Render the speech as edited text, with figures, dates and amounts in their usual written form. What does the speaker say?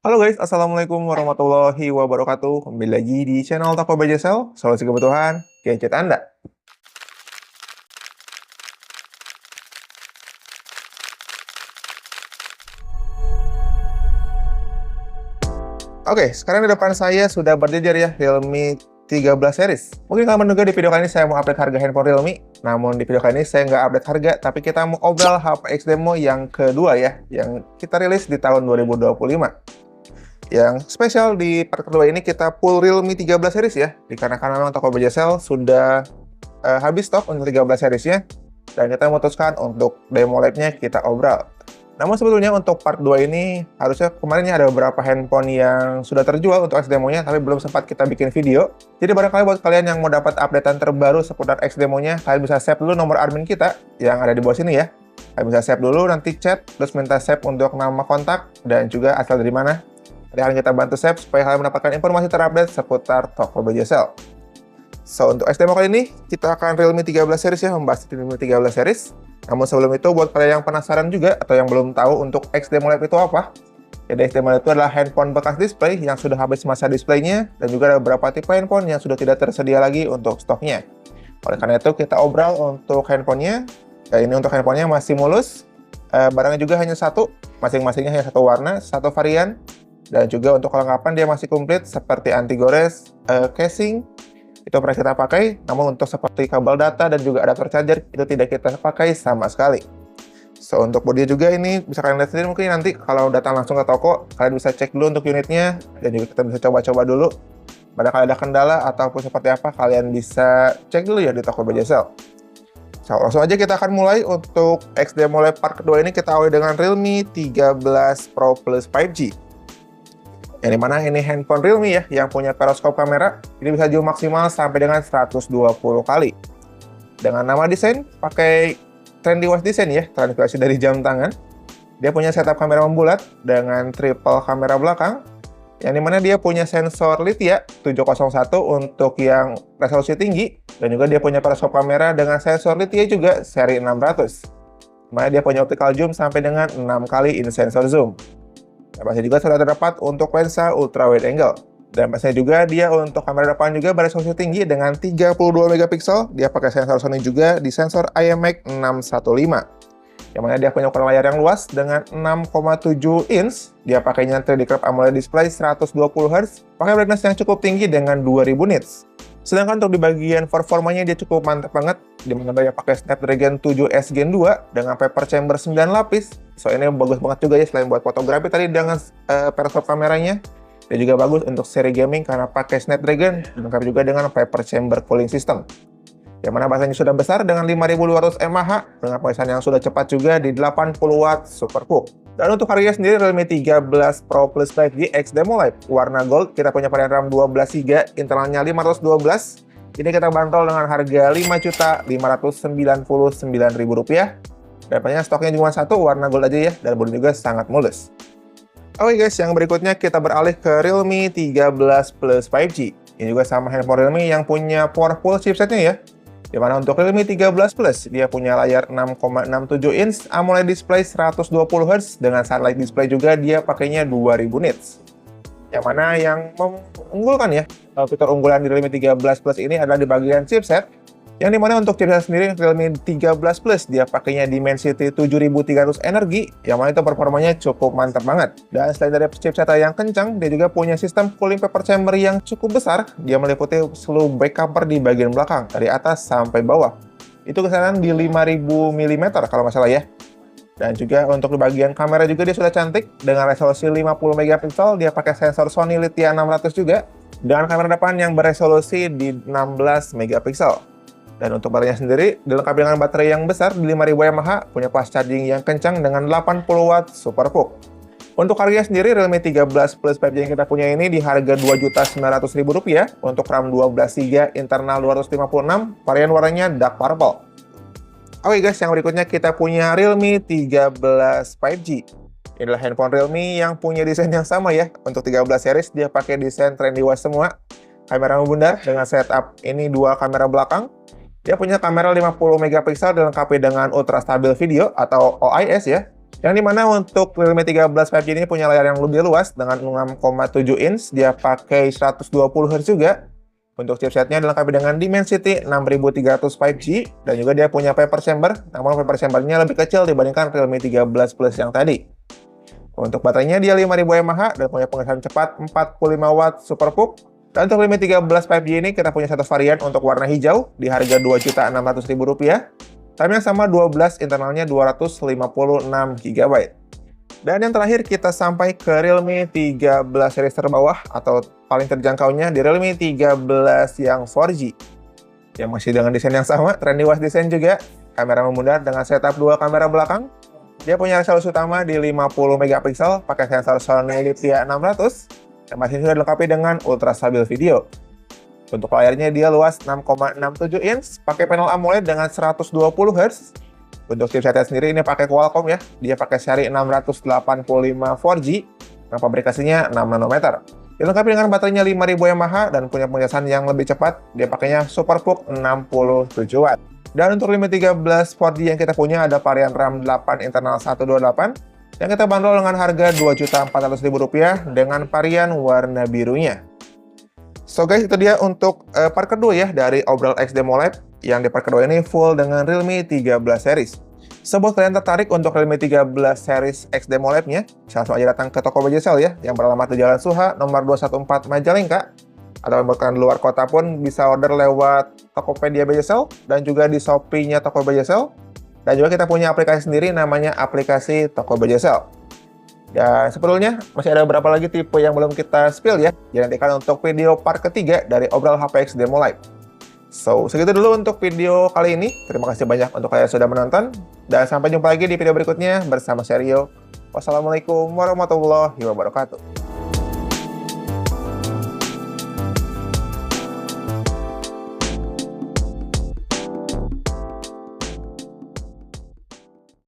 Halo guys, Assalamualaikum warahmatullahi wabarakatuh. Kembali lagi di channel Toko Bajasel, solusi kebutuhan gadget Anda. Oke, sekarang di depan saya sudah berjejer ya Realme 13 series. Mungkin kalian menduga di video kali ini saya mau update harga handphone Realme. Namun di video kali ini saya nggak update harga, tapi kita mau obrol HP X Demo yang kedua ya, yang kita rilis di tahun 2025. Yang spesial di part kedua ini kita full Realme 13 series ya, dikarenakan memang Toko Bajasel sudah habis stok untuk 13 seriesnya, dan kita memutuskan untuk demo lab-nya kita obrol. Namun sebetulnya untuk part 2 ini, harusnya kemarin ada beberapa handphone yang sudah terjual untuk X Demo-nya, tapi belum sempat kita bikin video. Jadi barangkali buat kalian yang mau dapat updatean terbaru seputar X Demo-nya, kalian bisa save dulu nomor admin kita yang ada di bawah sini ya. Kalian bisa save dulu, nanti chat, terus minta save untuk nama kontak, dan juga asal dari mana. Nanti akan kita bantu save supaya kalian mendapatkan informasi terupdate seputar Toko Bajasel. So, untuk X Demo kali ini, kita akan Realme 13 series ya, membahas Realme 13 series. Namun sebelum itu, buat kalian yang penasaran juga, atau yang belum tahu untuk X Demo Lab itu apa, jadi X Demo Lab itu adalah handphone bekas display yang sudah habis masa displaynya, dan juga ada beberapa tipe handphone yang sudah tidak tersedia lagi untuk stoknya. Oleh karena itu, kita obrol untuk handphonenya. Ini untuk handphonenya masih mulus, barangnya juga hanya satu, masing-masingnya hanya satu warna, satu varian, dan juga untuk kelengkapan dia masih komplit seperti anti gores, casing, itu pernah kita pakai, namun untuk seperti kabel data dan juga adapter charger itu tidak kita pakai sama sekali. So, untuk bodi juga ini bisa kalian lihat sendiri, mungkin nanti kalau datang langsung ke toko, kalian bisa cek dulu untuk unitnya, dan juga kita bisa coba-coba dulu. Barangkali ada kendala ataupun seperti apa, kalian bisa cek dulu ya di Toko Bajasel. So, langsung aja kita akan mulai untuk X Demo Lab part kedua ini, kita awali dengan Realme 13 Pro Plus 5G. Yang dimana ini handphone Realme ya, yang punya periscope kamera, ini bisa zoom maksimal sampai dengan 120 kali. Dengan nama desain, pakai trendy watch design ya, terinspirasi dari jam tangan. Dia punya setup kamera membulat dengan triple kamera belakang, yang dimana dia punya sensor Litya 701 untuk yang resolusi tinggi, dan juga dia punya periscope kamera dengan sensor Litya juga seri 600. Dimana dia punya optical zoom sampai dengan 6 kali in sensor zoom. Pasnya juga sudah terdapat untuk lensa ultra wide angle. Dan pasnya juga dia untuk kamera depan juga beresolusi tinggi dengan 32 megapiksel. Dia pakai sensor Sony juga di sensor IMX 615. Yang mana dia punya ukuran layar yang luas dengan 6,7 inch. Dia pakainya 3D Curve AMOLED display 120 Hz. Pakai brightness yang cukup tinggi dengan 2000 nits. Sedangkan untuk di bagian performanya dia cukup mantap banget, dimana dia pakai Snapdragon 7S Gen 2 dengan Vapor Chamber 9 lapis. So ini bagus banget juga ya, selain buat fotografi tadi dengan periscope kameranya. Dia juga bagus untuk seri gaming karena pakai Snapdragon, dilengkapi juga dengan Vapor Chamber cooling system. Yang mana baterainya sudah besar dengan 5200 mAh, dengan pengisian yang sudah cepat juga di 80 Watt Super Cool. Dan untuk harganya sendiri, Realme 13 Pro Plus 5G X Demo Lab warna gold, kita punya varian RAM 12GB, internalnya 512. Ini kita bantul dengan harga Rp5.599.000. Dan pastinya stoknya cuma satu, warna gold aja ya, dan bodi juga sangat mulus. Oke guys, yang berikutnya kita beralih ke Realme 13 Plus 5G. Ini juga sama handphone Realme yang punya powerful chipsetnya ya. Dimana untuk Realme 13 Plus, dia punya layar 6,67 inch, AMOLED display 120 Hz, dengan sunlight display juga dia pakainya 2000 nits. Yang mana yang mengunggulkan ya, fitur unggulan di Realme 13 Plus ini adalah di bagian chipset, yang dimana untuk chipset sendiri Realme 13 Plus dia pakainya Dimensity 7300 energi, yang mana itu performanya cukup mantap banget. Dan selain dari chipset yang kencang, dia juga punya sistem cooling vapor chamber yang cukup besar. Dia meliputi seluruh back cover di bagian belakang, dari atas sampai bawah. Itu kisaran di 5000 mm kalau nggak salah ya. Dan juga untuk di bagian kamera juga dia sudah cantik, dengan resolusi 50 megapiksel, dia pakai sensor Sony Litya 600 juga, dengan kamera depan yang beresolusi di 16 megapiksel. Dan untuk baterainya sendiri, dilengkapi dengan baterai yang besar di 5000 mAh, punya fast charging yang kencang dengan 80 Watt Super Cool. Untuk harganya sendiri, Realme 13 Plus 5G yang kita punya ini di harga Rp2.900.000 untuk RAM 12GB, internal 256, varian warnanya dark purple. Oke guys, yang berikutnya kita punya Realme 13 5G. Ini adalah handphone Realme yang punya desain yang sama ya. Untuk 13 series dia pakai desain trendy watch semua. Kamera membundar dengan setup ini dua kamera belakang. Dia punya kamera 50 megapiksel dilengkapi dengan ultra stabil video atau OIS ya. Yang dimana untuk Realme 13 5G ini punya layar yang lebih luas dengan 6,7 inch, dia pakai 120 Hz juga. Untuk chipsetnya dilengkapi dengan Dimensity 6300 5G, dan juga dia punya vapor chamber, namun vapor chambernya lebih kecil dibandingkan Realme 13 Plus yang tadi. Untuk baterainya dia 5000 mAh dan punya pengesahan cepat 45 Watt Super PUC. Dan untuk Realme 13 5G ini kita punya satu varian untuk warna hijau di harga Rp2.600.000. RAM yang sama 12, internalnya 256 GB. Dan yang terakhir kita sampai ke Realme 13 series terbawah atau paling terjangkaunya di Realme 13 yang 4G. Yang masih dengan desain yang sama, trendy was design juga. Kamera memudar dengan setup dua kamera belakang. Dia punya resolusi utama di 50 megapiksel, pakai sensor Sony Xperia 600, dan masih sudah dilengkapi dengan ultra stabil video. Untuk layarnya dia luas 6,67 inch, pakai panel AMOLED dengan 120 Hz. Untuk chipsetnya sendiri ini pakai Qualcomm ya, dia pakai seri 685 4G, yang pabrikasinya 6 nanometer. Dilengkapi dengan baterainya 5000 mAh dan punya pengecasan yang lebih cepat, dia pakainya Super PUC 67 Watt. Dan untuk Realme 13 4G yang kita punya ada varian RAM 8 internal 128, yang kita bandrol dengan harga Rp2.400.000 dengan varian warna birunya. So guys, itu dia untuk part kedua ya dari Obral X Demo Lab, yang di part kedua ini full dengan Realme 13 series. So buat kalian tertarik untuk Realme 13 series X Demo Lab-nya, langsung aja datang ke toko Bajajsel ya, yang beralamat di Jalan Suha, nomor 214 Majalengka. Atau buat kalian di luar kota pun bisa order lewat Tokopedia Bajajsel dan juga di Shopee-nya Toko Bajajsel. Dan juga kita punya aplikasi sendiri namanya aplikasi Toko Bajajsel. Dan sebetulnya masih ada beberapa lagi tipe yang belum kita spill ya. Jadi nantikan untuk video part ketiga dari Obral HP X Demo Live. So, segitu dulu untuk video kali ini. Terima kasih banyak untuk kalian sudah menonton. Dan sampai jumpa lagi di video berikutnya bersama Serio. Wassalamualaikum warahmatullahi wabarakatuh.